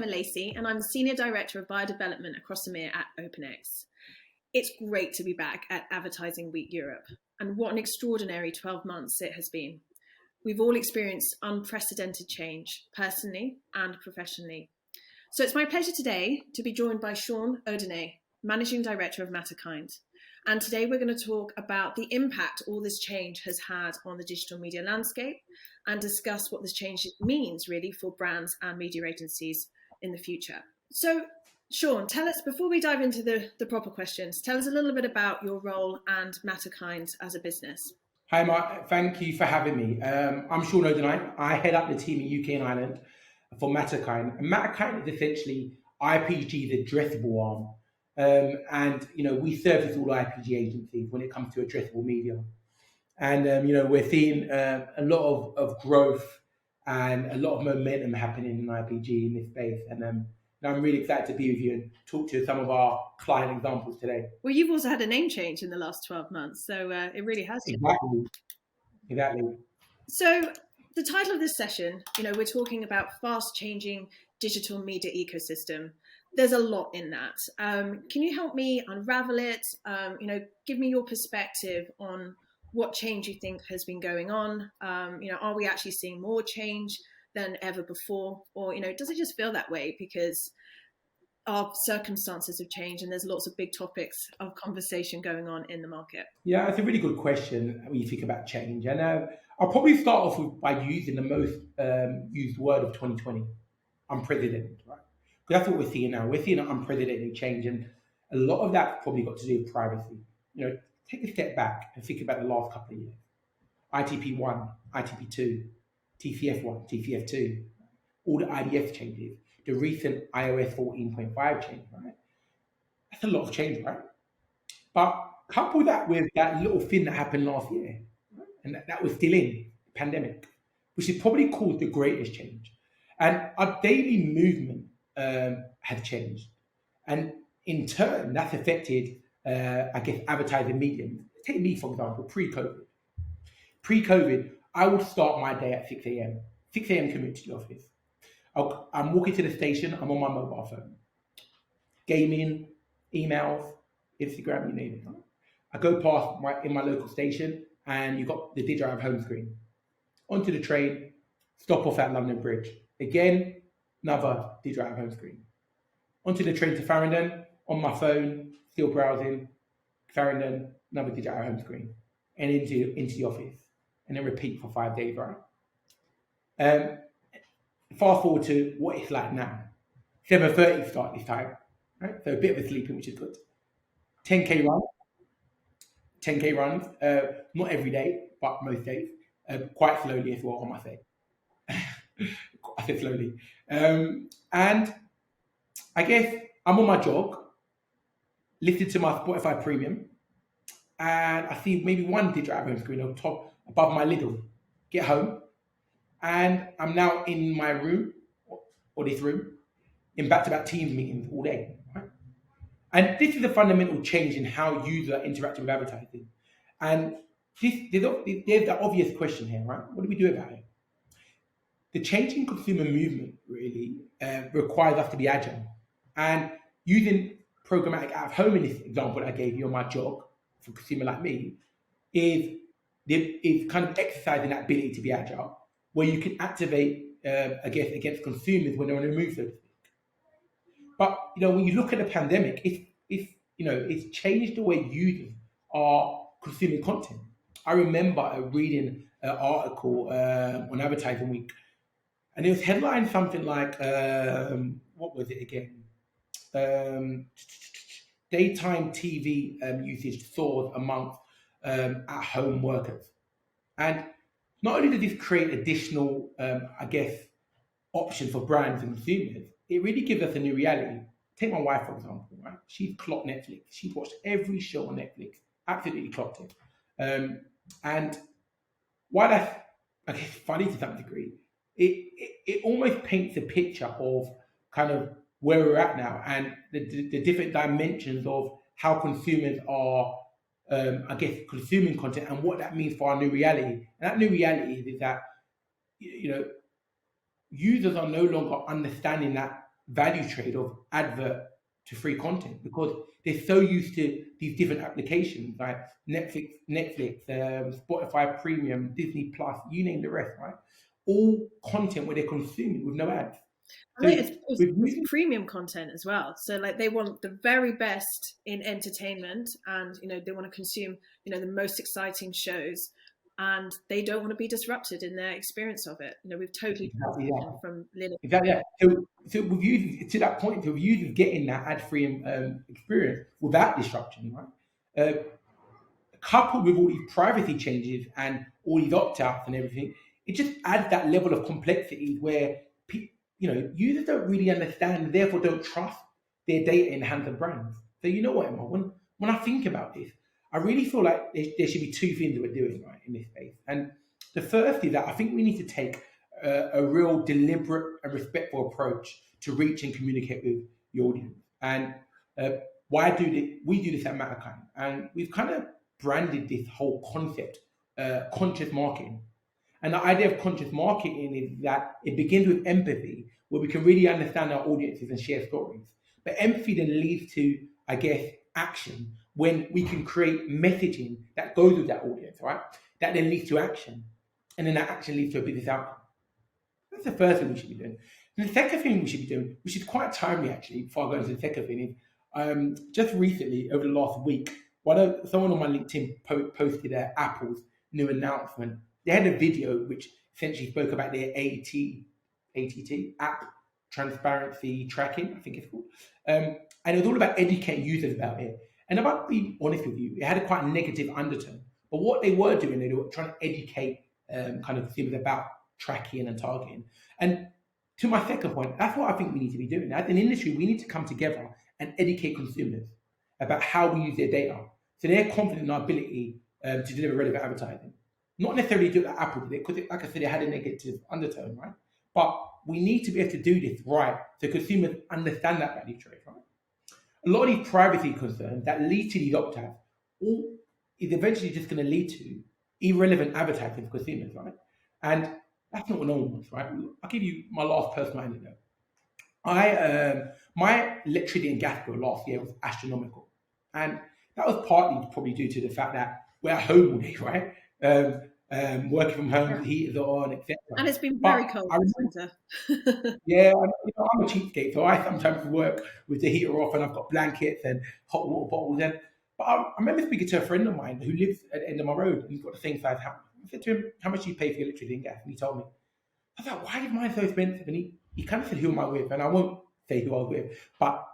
Lacey, and I'm the Senior Director of Biodevelopment across EMEA at OpenX. It's great to be back at Advertising Week Europe, and what an extraordinary 12 months it has been. We've all experienced unprecedented change, personally and professionally. So it's my pleasure today to be joined by Seun Odeneye, Managing Director of Matterkind. And today we're going to talk about the impact all this change has had on the digital media landscape and discuss what this change means really for brands and media agencies in the future. So Seun, tell us, before we dive into the proper questions, tell us a little bit about your role and Matterkind as a business. Hi, Mark. Thank you for having me. I'm Seun Odeneye. I head up the team in UK and Ireland for Matterkind. And Matterkind is essentially IPG's addressable arm. And we service all IPG agencies when it comes to addressable media. And, we're seeing a lot of growth and a lot of momentum happening in IPG in this space. And I'm really excited to be with you and talk to some of our client examples today. Well, you've also had a name change in the last 12 months, so it really has. Exactly. So the title of this session, we're talking about fast changing digital media ecosystem. There's a lot in that. Can you help me unravel it? Give me your perspective on what change you think has been going on. Are we actually seeing more change than ever before? Or, does it just feel that way because our circumstances have changed and there's lots of big topics of conversation going on in the market? Yeah, it's a really good question when you think about change. And I'll probably start off by using the most used word of 2020, unprecedented, right? Because that's what we're seeing now. We're seeing an unprecedented change, and a lot of that probably got to do with privacy. Take a step back and think about the last couple of years. ITP1, ITP2, TCF1, TCF2, all the IDF changes, the recent iOS 14.5 change, right? That's a lot of change, right? But couple that with that little thing that happened last year, right? And that was still in the pandemic, which has probably caused the greatest change. And our daily movement had changed. And in turn, that's affected, advertising mediums. Take me, for example, pre-COVID. Pre-COVID, I would start my day at 6 a.m. 6 a.m. commute to the office. I'm walking to the station, I'm on my mobile phone. Gaming, emails, Instagram, you name it. I go past in my local station and you've got the digital home screen. Onto the train, stop off at London Bridge. Again, another digital home screen. Onto the train to Farringdon, on my phone, still browsing, Farringdon, another digital home screen. And into the office. And then repeat for 5 days, right? Fast forward to what it's like now. 7:30 start this time, right? So a bit of a sleeping, which is good. 10K runs, not every day, but most days. Quite slowly as well, I must say. I said slowly. And I guess I'm on my jog, listen to my Spotify Premium, and I see maybe one digital home screen on top, above my Lidl. Get home, and I'm now in my room, or this room, in back-to-back Teams meetings all day. Right? And this is a fundamental change in how users interact with advertising. And there's the obvious question here, right? What do we do about it? The changing consumer movement really requires us to be agile. And using programmatic out of home in this example that I gave you on my jog, for a consumer like me, is kind of exercising that ability to be agile, where you can activate, against consumers when they're on the move, so to speak. But when you look at the pandemic, it's changed the way users are consuming content. I remember reading an article on Advertising Week, and it was headlined something like, what was it again? Daytime TV usage soars amongst at-home workers. And not only does this create additional, options for brands and consumers, it really gives us a new reality. Take my wife, for example, right? She's clocked Netflix. She's watched every show on Netflix, absolutely clocked it. And why that's, funny to some degree, it almost paints a picture of kind of where we're at now and the different dimensions of how consumers are, consuming content and what that means for our new reality. And that new reality is that, users are no longer understanding that value trade of advert to free content because they're so used to these different applications like Netflix, Spotify Premium, Disney Plus, you name the rest, right? All content where they're consuming with no ads. I So think with it's music, premium content as well. So like they want the very best in entertainment, and they want to consume the most exciting shows, and they don't want to be disrupted in their experience of it. We've totally exactly transitioned that. from linear. Exactly. Yeah. So with users to that point, so with users getting that ad-free experience without disruption, right? Coupled with all these privacy changes and all these opt-outs and everything, it just adds that level of complexity where users don't really understand, therefore don't trust their data in the hands of brands. So you know what, Emma, when I think about this, I really feel like there should be two things that we're doing right in this space. And the first is that I think we need to take a real deliberate and respectful approach to reach and communicate with the audience. And why do this? We do this at Matterkind, and we've kind of branded this whole concept conscious marketing. And the idea of conscious marketing is that it begins with empathy, where we can really understand our audiences and share stories. But empathy then leads to, I guess, action when we can create messaging that goes with that audience, right? That then leads to action. And then that action leads to a business outcome. That's the first thing we should be doing. And the second thing we should be doing, which is quite timely actually, before I go into the second thing, is just recently, over the last week, someone on my LinkedIn posted Apple's new announcement. They had a video which essentially spoke about their ATT, app transparency tracking, I think it's called. And it was all about educating users about it. And if I'm being honest with you, it had a quite negative undertone. But what they were doing, they were trying to educate kind of consumers about tracking and targeting. And to my second point, that's what I think we need to be doing. As an industry, we need to come together and educate consumers about how we use their data. So they're confident in our ability to deliver relevant advertising. Not necessarily do it like Apple did it, because like I said, it had a negative undertone, right? But we need to be able to do this right so consumers understand that value trade, right? A lot of these privacy concerns that lead to these opt-outs all is eventually just going to lead to irrelevant advertising for consumers, right? And that's not what no one wants, right? I'll give you my last personal anecdote. My electricity and gas bill last year was astronomical, and that was partly probably due to the fact that we're at home all day, right? Working from home, the heaters are on, etc. And it's been very cold this winter. Yeah, I'm a cheapskate, so I sometimes work with the heater off, and I've got blankets and hot water bottles. But I remember speaking to a friend of mine who lives at the end of my road, and he's got the same size house. I said to him, "How much do you pay for your electricity and gas?" And he told me. I was like, "Why is mine so expensive?" And he kind of said, "Who am I with?" And I won't say who I was with, but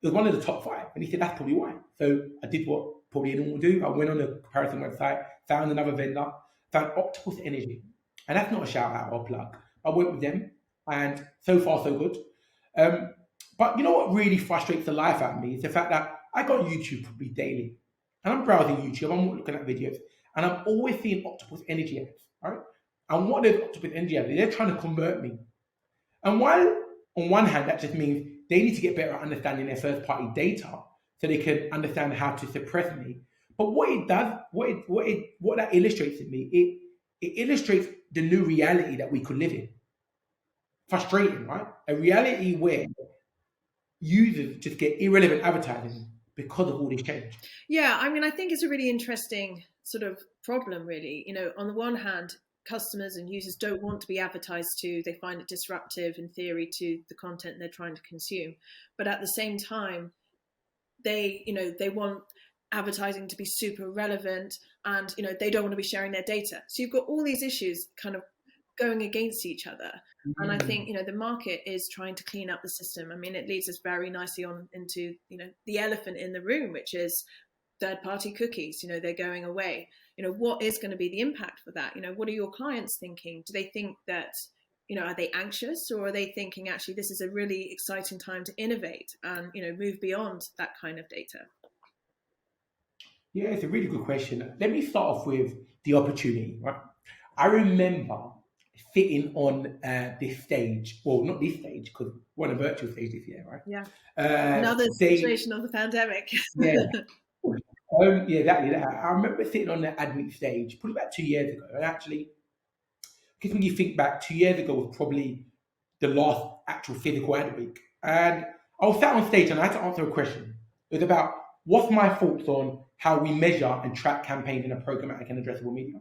it was one of the top 5. And he said, "That's probably why." So I did what probably anyone would do. I went on a comparison website, found another vendor, found Octopus Energy. And that's not a shout out or plug. I went with them, and so far so good. But you know what really frustrates the life out of me is the fact that I got YouTube probably daily. And I'm browsing YouTube, I'm looking at videos, and I'm always seeing Octopus Energy ads, right? And what those Octopus Energy ads, they're trying to convert me. And while on one hand, that just means they need to get better at understanding their first party data so they can understand how to suppress me. But what it does, what that illustrates to me, it illustrates the new reality that we could live in. Frustrating, right? A reality where users just get irrelevant advertising because of all this change. Yeah, I mean, I think it's a really interesting sort of problem, really. On the one hand, customers and users don't want to be advertised to. They find it disruptive in theory to the content they're trying to consume. But at the same time, they want advertising to be super relevant, and they don't want to be sharing their data. So you've got all these issues kind of going against each other. Mm-hmm. And I think the market is trying to clean up the system. I mean, it leads us very nicely on into the elephant in the room, which is third-party cookies. They're going away. What is going to be the impact for that? What are your clients thinking? Do they think that are they anxious, or are they thinking actually this is a really exciting time to innovate and move beyond that kind of data? Yeah, it's a really good question. Let me start off with the opportunity, right? I remember sitting on this stage, well, not this stage, because we're on a virtual stage this year, right? Yeah. Another situation of the pandemic. Yeah. Yeah, exactly that. I remember sitting on the admin stage probably about 2 years ago. And actually, because when you think back, 2 years ago was probably the last actual physical ad week. And I was sat on stage and I had to answer a question. It was about what's my thoughts on how we measure and track campaigns in a programmatic and addressable media.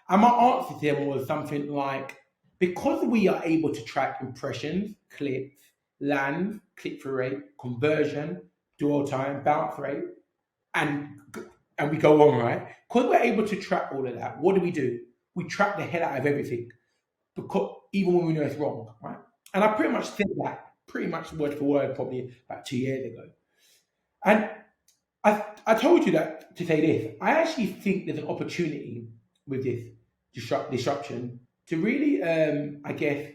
And my answer to them was something like, because we are able to track impressions, clicks, lands, click-through rate, conversion, dwell time, bounce rate, and we go on, right? Because we're able to track all of that, what do? We track the hell out of everything, because even when we know it's wrong, right? And I pretty much said that, pretty much word for word, probably about 2 years ago. And I told you that to say this. I actually think there's an opportunity with this disruption to really, I guess,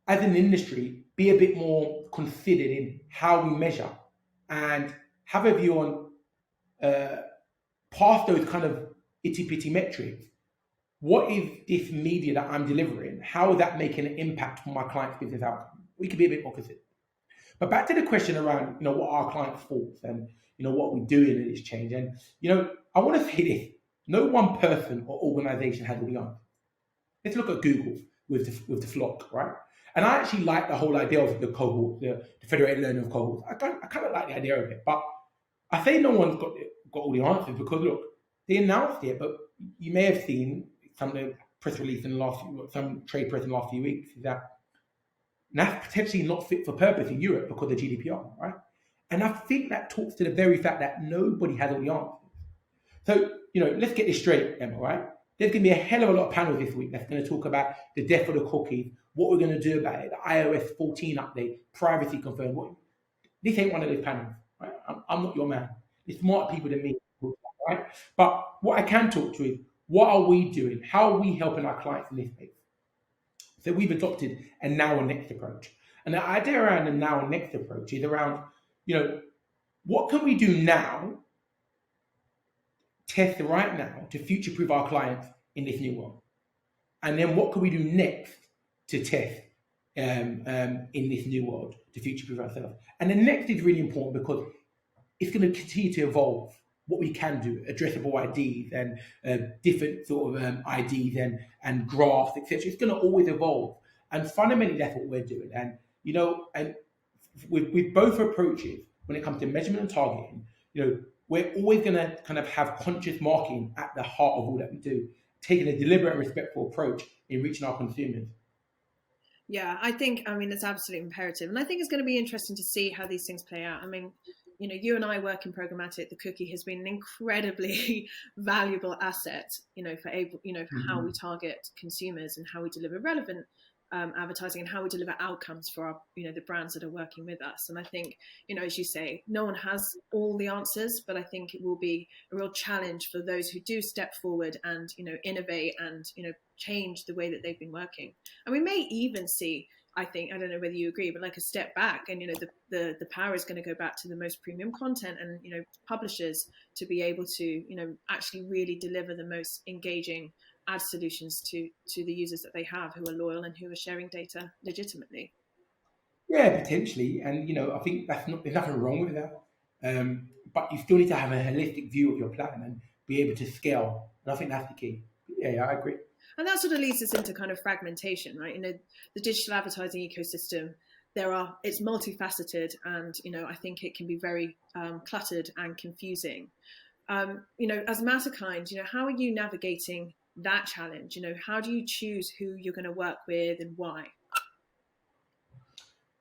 as an industry, be a bit more considered in how we measure and have a view on past those kind of itty bitty metrics. What is this media that I'm delivering? How is that making an impact on my client's business outcome? We could be a bit more considered. But back to the question around, what are our clients' thoughts and, what we're doing in this change. And, I want to say this. No one person or organization has all the answers. Let's look at Google with the flock, right? And I actually like the whole idea of the cohort, the federated learning of cohorts. I kind of like the idea of it. But I say no one's got all the answers because, look, they announced it, but you may have seen some of the press release in the last some trade press in the last few weeks is that that's potentially not fit for purpose in Europe because of GDPR, right? And I think that talks to the very fact that nobody has all the answers. So, let's get this straight, Emma, right? There's going to be a hell of a lot of panels this week that's going to talk about the death of the cookie, what we're going to do about it, the iOS 14 update, privacy concern. This ain't one of those panels, right? I'm not your man. It's smarter people than me, right? But what I can talk to is, what are we doing? How are we helping our clients in this space? So we've adopted a now and next approach. And the idea around the now and next approach is around, what can we do now, test right now, to future-proof our clients in this new world? And then what can we do next to test in this new world to future-proof ourselves? And the next is really important because it's going to continue to evolve what we can do, addressable IDs and different sort of IDs and graphs, etc. It's going to always evolve. And fundamentally, that's what we're doing. And, and with both approaches, when it comes to measurement and targeting, we're always going to kind of have conscious marketing at the heart of all that we do, taking a deliberate and respectful approach in reaching our consumers. Yeah, it's absolutely imperative. And I think it's going to be interesting to see how these things play out. You and I work in programmatic. The cookie has been an incredibly valuable asset, for how we target consumers and how we deliver relevant advertising and how we deliver outcomes for our, the brands that are working with us. And I think, as you say, no one has all the answers, but I think it will be a real challenge for those who do step forward and, innovate and, change the way that they've been working. And we may even see, I don't know whether you agree, but like a step back and, the power is going to go back to the most premium content and, publishers to be able to, actually really deliver the most engaging ad solutions to the users that they have who are loyal and who are sharing data legitimately. Yeah, potentially. And, I think there's nothing wrong with that. But you still need to have a holistic view of your plan and be able to scale. And I think that's the key. Yeah, I agree. And that sort of leads us into kind of fragmentation, right? The digital advertising ecosystem, it's multifaceted and, I think it can be very cluttered and confusing. As Matterkind, how are you navigating that challenge? How do you choose who you're going to work with and why?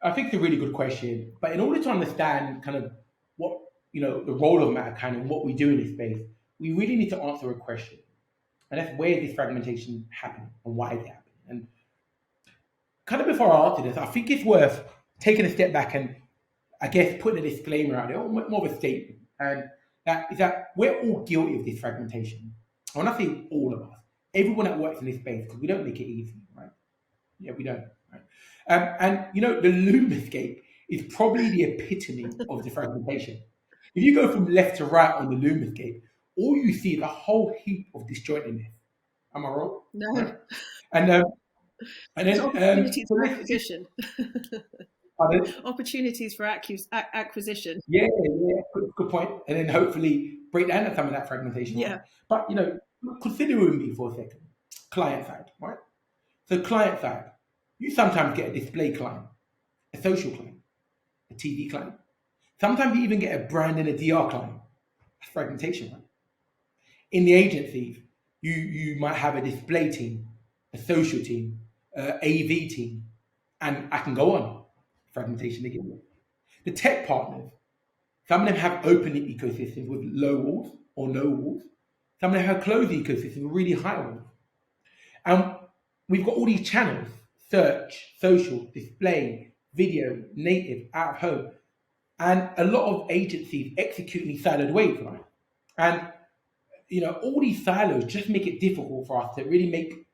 I think it's a really good question. But in order to understand kind of what, the role of Matterkind and what we do in this space, we really need to answer a question. And that's where is this fragmentation happening and why is it happening? And kind of before I answer this, I think it's worth taking a step back and, I guess, putting a disclaimer out there, or more of a statement. And that is that we're all guilty of this fragmentation. And when I say all of us, everyone that works in this space, because we don't make it easy, right? Yeah, we don't, right? And, the Lumascape is probably the epitome of the fragmentation. If you go from left to right on the Lumascape, all you see is a whole heap of disjointedness. Am I wrong? No. Right? And then opportunities for acquisition. Opportunities for acquisition. Yeah, good point. And then hopefully break down some of that fragmentation. Yeah. Right? But consider with me for a second, client side, right? So client side, you sometimes get a display client, a social client, a TV client. Sometimes you even get a brand and a DR client. That's fragmentation, right? In the agencies, you might have a display team, a social team, AV team, and I can go on. Fragmentation again. The tech partners, some of them have open ecosystems with low walls or no walls. Some of them have closed ecosystems with really high walls. And we've got all these channels: search, social, display, video, native, out of home. And a lot of agencies execute in these siloed ways, right? And all these silos just make it difficult for us to really make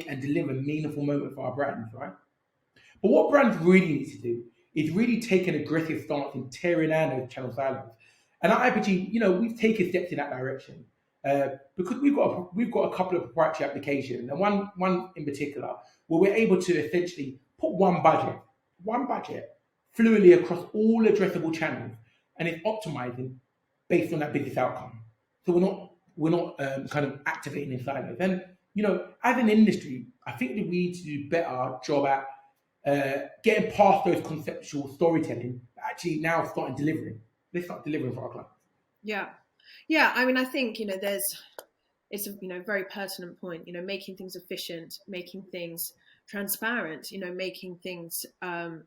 and deliver meaningful moments for our brands, right? But what brands really need to do is really take an aggressive stance in tearing down those channel silos. And at IPG, we've taken steps in that direction because we've got a couple of proprietary applications, and one in particular where we're able to essentially put one budget fluidly across all addressable channels, and it's optimizing based on that business outcome. So we're not kind of activating in silos. And as an industry, I think that we need to do a better job at getting past those conceptual storytelling, actually now starting delivering. Let's start delivering for our clients. Yeah. I mean, I think it's a very pertinent point. Making things efficient, making things transparent. Making things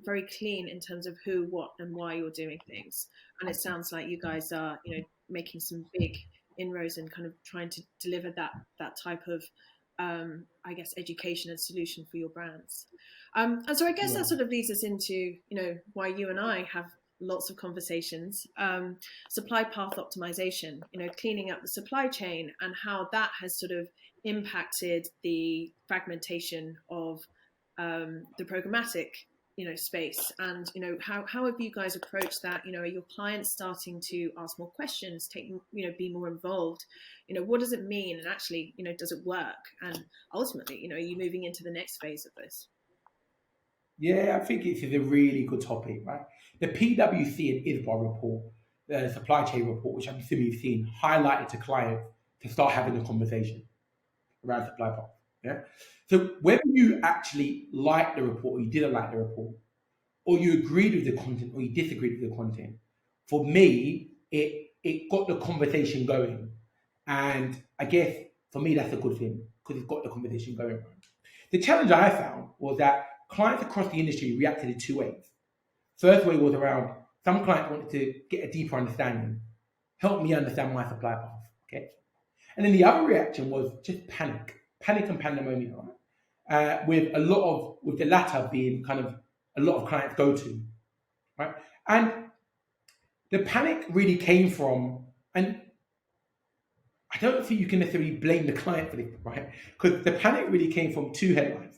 very clean in terms of who, what, and why you're doing things. And it sounds like you guys are making some big inroads and kind of trying to deliver that type of education and solution for your brands. And so I guess that sort of leads us into why you and I have lots of conversations. Supply path optimization, cleaning up the supply chain, and how that has sort of impacted the fragmentation of the programmatic space. And how have you guys approached that? Are your clients starting to ask more questions, be more involved? What does it mean, and actually does it work? And ultimately, are you moving into the next phase of this? Yeah, I think it's a really good topic, right? The PwC and ISBA report, the supply chain report, which I'm assuming you've seen, highlighted to clients to start having a conversation around supply path. Yeah. So whether you actually liked the report or you didn't like the report, or you agreed with the content or you disagreed with the content, for me, it got the conversation going. And I guess for me, that's a good thing because it's got the conversation going. The challenge I found was that clients across the industry reacted in two ways. First way was around some clients wanted to get a deeper understanding, help me understand my supply path. Okay. And then the other reaction was just panic and pandemonium, right? With the latter being kind of a lot of clients go to, right? And the panic really came from, and I don't think you can necessarily blame the client for this, right? Because the panic really came from two headlines.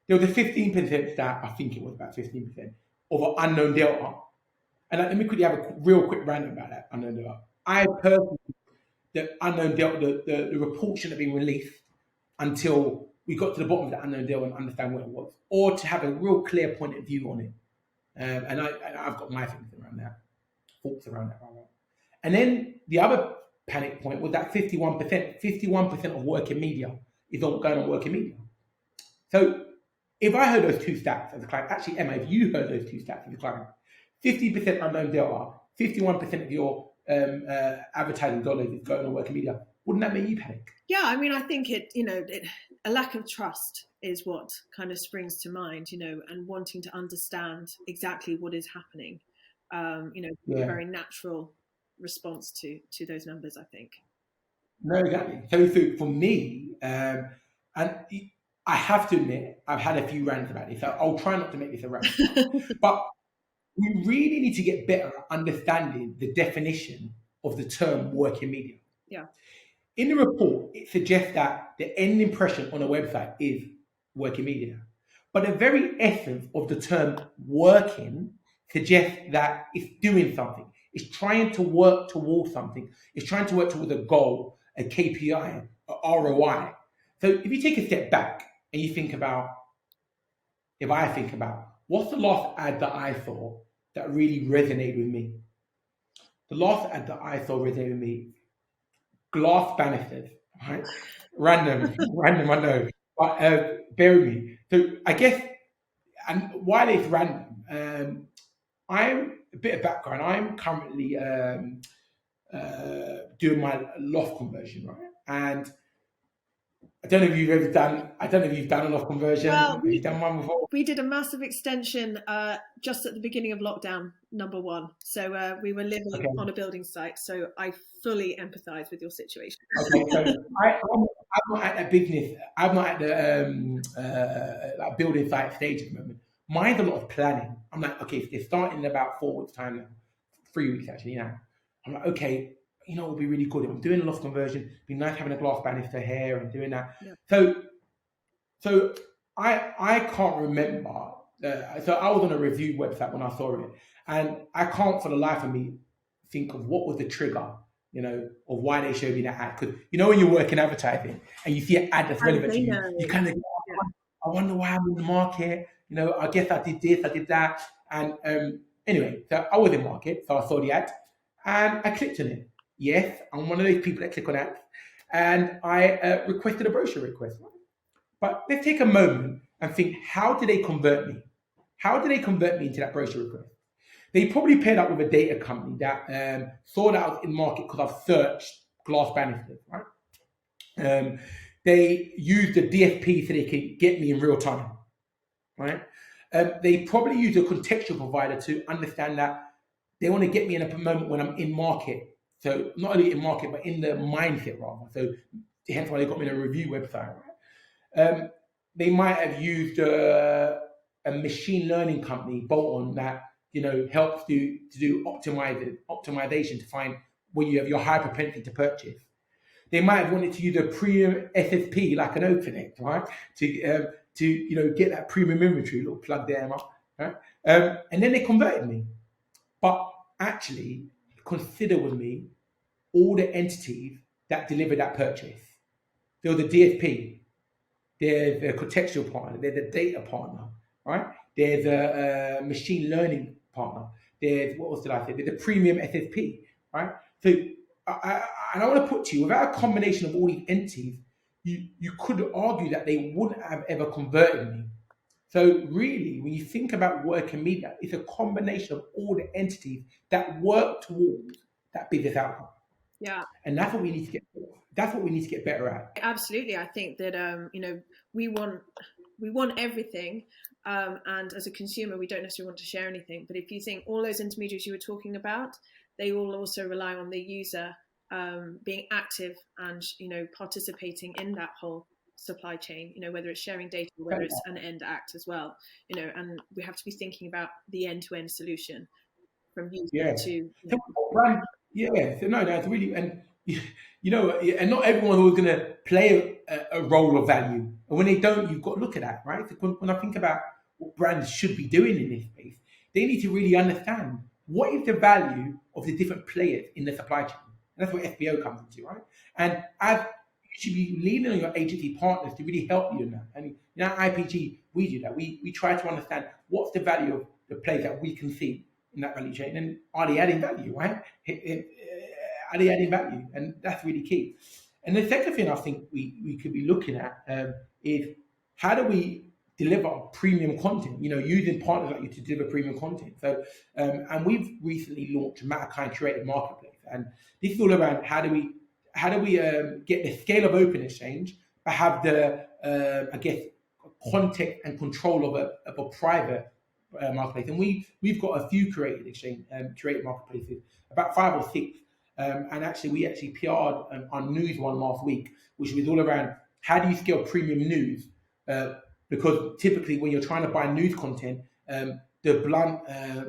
There was a 15% stat, I think it was about 15%, of an unknown delta. And let me quickly have a real quick rant about that unknown delta. I personally, the unknown delta, the report shouldn't have been released until we got to the bottom of the unknown delta and understand what it was, or to have a real clear point of view on it. And I've got my things around that, thoughts around that. And then the other panic point was that 51% of work in media is all going on work in media. So if I heard those two stats as a client, actually, Emma, if you heard those two stats as a client, 50% unknown delta, 51% of your advertising dollars is going on work in media, wouldn't that make you panic? Yeah, I mean, I think a lack of trust is what kind of springs to mind, and wanting to understand exactly what is happening, a very natural response to those numbers, I think. No, exactly. So for me, and I have to admit, I've had a few rants about this. So I'll try not to make this a rant, but we really need to get better at understanding the definition of the term working media. Yeah. In the report, it suggests that the end impression on a website is working media. But the very essence of the term working suggests that it's doing something. It's trying to work towards something. It's trying to work towards a goal, a KPI, a ROI. So if you take a step back and you think about, if I think about, what's the last ad that I saw that really resonated with me? The last ad that I saw resonated with me, glass banisters, right? Random, I know. But bear with me. So I guess and while it's random, I'm a bit of background. I'm currently doing my loft conversion, right? And I don't know if you've ever done. I don't know if you've done a loft conversion. Well, Have you done one before? we did a massive extension just at the beginning of lockdown, number one. So we were living Okay. on a building site. So I fully empathise with your situation. Okay. So I'm not at that business. I'm not at the like building site stage at the moment. Mine's a lot of planning. I'm like, okay, if they're starting in about 4 weeks time now, 3 weeks actually now. I'm like, okay, you know, it would be really good if I'm doing a loft conversion. It'd be nice having a glass banister here and doing that. Yeah. So I can't remember. So I was on a review website when I saw it, and I can't for the life of me think of what was the trigger, you know, of why they showed me that ad. Because you know when you work in advertising and you see an ad that's relevant to you, you kind of go, I wonder why I'm in the market. You know, I guess I did this, I did that, and anyway, so I was in market, so I saw the ad, and I clicked on it. Yes, I'm one of those people that click on ads, and I requested a brochure request. But let's take a moment and think, how did they convert me? How did they convert me into that brochure request? They probably paired up with a data company that saw that I was in market because I've searched glass banisters, right? They used the DSP so they could get me in real time, right? They probably used a contextual provider to understand that they want to get me in a moment when I'm in market. So not only in market, but in the mindset rather. So hence why they got me in a review website, right? They might have used a machine learning company, bolt-on, that you know helps to do optimization to find when you have your high propensity to purchase. They might have wanted to use a premium SSP like an OpenX, right? To you know get that premium inventory, little plug there, right? And then they converted me. But actually, consider with me all the entities that deliver that purchase. There was a DSP, there's a contextual partner, there's a data partner, right? There's a machine learning partner. There's, what else did I say? There's a premium SSP, right? So and I want to put to you, without a combination of all these entities, you could argue that they wouldn't have ever converted me. So really, when you think about work in media, it's a combination of all the entities that work towards that business outcome. Yeah. And that's what we need to get. That's what we need to get better at. Absolutely, I think that you know we want everything, and as a consumer, we don't necessarily want to share anything. But if you think all those intermediaries you were talking about, they all also rely on the user being active and you know participating in that whole supply chain. You know whether it's sharing data, or whether it's an end act as well. You know, and we have to be thinking about the end-to-end solution from user to. You know, brand, so no, that's really and. You know, and not everyone who's going to play a role of value. And when they don't, you've got to look at that, right? When I think about what brands should be doing in this space, they need to really understand what is the value of the different players in the supply chain. And that's where FBO comes into, right? And as you should be leaning on your agency partners to really help you in that. And you know, at IPG, we do that. We try to understand what's the value of the players that we can see in that value chain, and are they adding value, right? Are they adding value? And that's really key. And the second thing I think we could be looking at is how do we deliver premium content, you know, using partners like you to deliver premium content. So, and we've recently launched Matterkind Curated Marketplace. And this is all around how do we get the scale of open exchange, but have the, I guess, context and control of a private marketplace. And we've got a few curated marketplaces, about 5 or 6. And actually, we PR'd our news one last week, which was all around how do you scale premium news? Because typically, when you're trying to buy news content, the blunt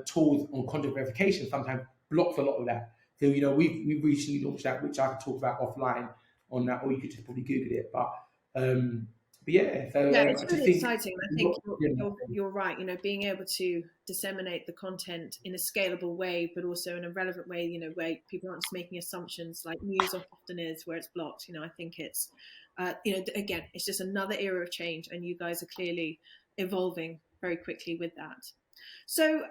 tools on content verification sometimes blocks a lot of that. So, you know, we've recently launched that, which I could talk about offline on that, or you could just probably Google it. But yeah, so yeah, it's really exciting. I think you're right. You know, being able to disseminate the content in a scalable way, but also in a relevant way. You know, where people aren't just making assumptions like news often is, where it's blocked. You know, I think it's, you know, again, it's just another era of change, and you guys are clearly evolving very quickly with that. So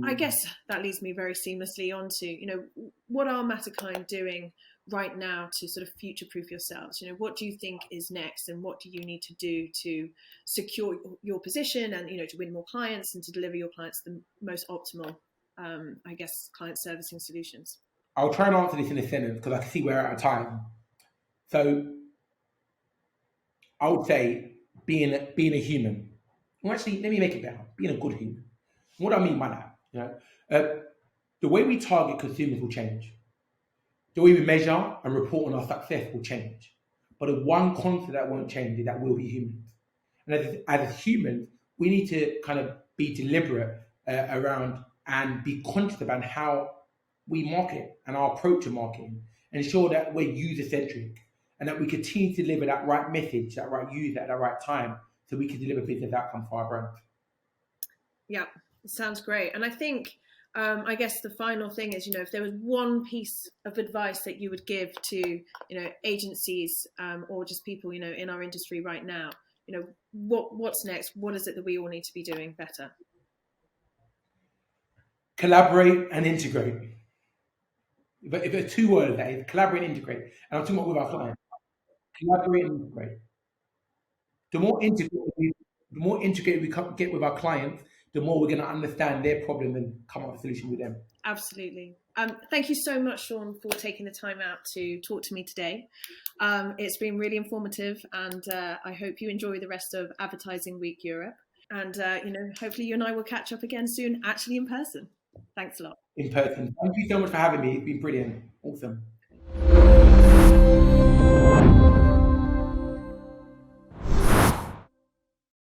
I guess that leads me very seamlessly onto, you know, what are Matterkind doing right now to sort of future-proof yourselves? You know, what do you think is next, and what do you need to do to secure your position, and, you know, to win more clients and to deliver your clients the most optimal, I guess, client servicing solutions? I'll try and answer this in a sentence because I can see we're out of time. So I would say being a human. Well, actually, let me make it better. Being a good human. What do I mean by that? You know, the way we target consumers will change. The way we measure and report on our success will change. But the one constant that won't change is that we'll be humans. And as humans, we need to kind of be deliberate around and be conscious about how we market and our approach to marketing, and ensure that we're user-centric and that we continue to deliver that right message, that right user at the right time, so we can deliver business outcomes for our brand. Yeah, it sounds great. And I think, I guess the final thing is, you know, if there was one piece of advice that you would give to, you know, agencies or just people, you know, in our industry right now, you know, what's next? What is it that we all need to be doing better? Collaborate and integrate. If it's 2 words, that is collaborate and integrate. And I'm talking about with our clients. Collaborate and integrate. The more integrated we get with our clients, the more we're going to understand their problem and come up with a solution with them. Absolutely. Thank you so much, Sean, for taking the time out to talk to me today. It's been really informative, and I hope you enjoy the rest of Advertising Week Europe. And, you know, hopefully you and I will catch up again soon, actually in person. Thanks a lot. In person. Thank you so much for having me. It's been brilliant. Awesome.